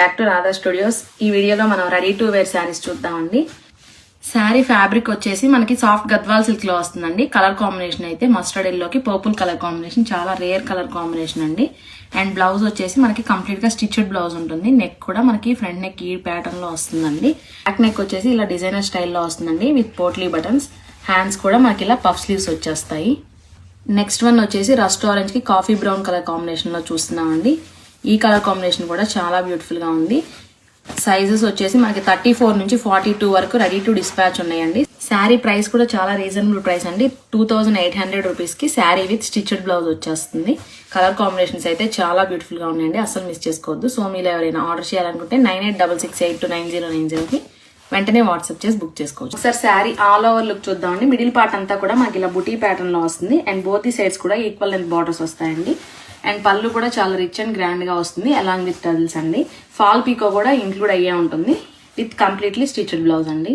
Back to Radha studios. ఈ వీడియోలో మనం రెడీ టు వేర్ శారీస్ చూద్దామండి. శారీ ఫ్యాబ్రిక్ వచ్చేసి మనకి సాఫ్ట్ గద్వాల్ సిల్క్ లో వస్తుందండి. కలర్ కాంబినేషన్ అయితే మస్టర్డ్ ఎల్లోకి పర్పుల్ కలర్ కాంబినేషన్, చాలా రేర్ కలర్ కాంబినేషన్ అండి. అండ్ బ్లౌజ్ వచ్చేసి మనకి కంప్లీట్ గా స్టిచ్డ్ బ్లౌజ్ ఉంటుంది. నెక్ కూడా మనకి ఫ్రంట్ నెక్ ఈ ప్యాటర్న్ లో వస్తుందండి. బ్యాక్ నెక్ వచ్చేసి ఇలా డిజైనర్ స్టైల్లో వస్తుందండి విత్ పోట్లీ బటన్స్. హ్యాండ్స్ కూడా మనకి ఇలా పఫ్ స్లీవ్స్ వచ్చేస్తాయి. నెక్స్ట్ వన్ వచ్చేసి రస్ట్ ఆరెంజ్ కి కాఫీ బ్రౌన్ కలర్ కాంబినేషన్ లో చూస్తున్నామండి. ఈ కలర్ కాంబినేషన్ కూడా చాలా బ్యూటిఫుల్ గా ఉంది. సైజెస్ వచ్చేసి మనకి 34 నుంచి 42 వరకు రెడీ టు డిస్పాచ్ ఉన్నాయండి. శారీ ప్రైస్ కూడా చాలా రీజనబుల్ ప్రైస్ అండి. 2800 రూపీస్ కి శారీ విత్ స్టిచ్డ్ బ్లౌజ్ వచ్చేస్తుంది. కలర్ కాంబినేషన్స్ అయితే చాలా బ్యూటిఫుల్ గా ఉన్నాయండి, అసలు మిస్ చేసుకోవద్దు. సో మీరు ఎవరైనా ఆర్డర్ చేయాలనుకుంటే 9866829090 కి వెంటనే వాట్సాప్ చేసి బుక్ చేసుకోవచ్చు. ఒకసారి శారీ ఆల్ ఓవర్ లుక్ చూద్దామండి. మిడిల్ పార్ట్ అంతా కూడా మనకి ఇలా బుటీ ప్యాటర్న్ లో వస్తుంది. అండ్ బోత్ సైడ్స్ కూడా ఈక్వల్ లెంత్ బార్డర్స్ వస్తాయండి. అండ్ పళ్ళు కూడా చాలా రిచ్ అండ్ గ్రాండ్ గా వస్తుంది అలాంగ్ విత్ టజిల్స్ అండి. ఫాల్ పీకో కూడా ఇంక్లూడ్ అయ్యే ఉంటుంది విత్ కంప్లీట్లీ స్టిచ్డ్ బ్లౌజ్ అండి.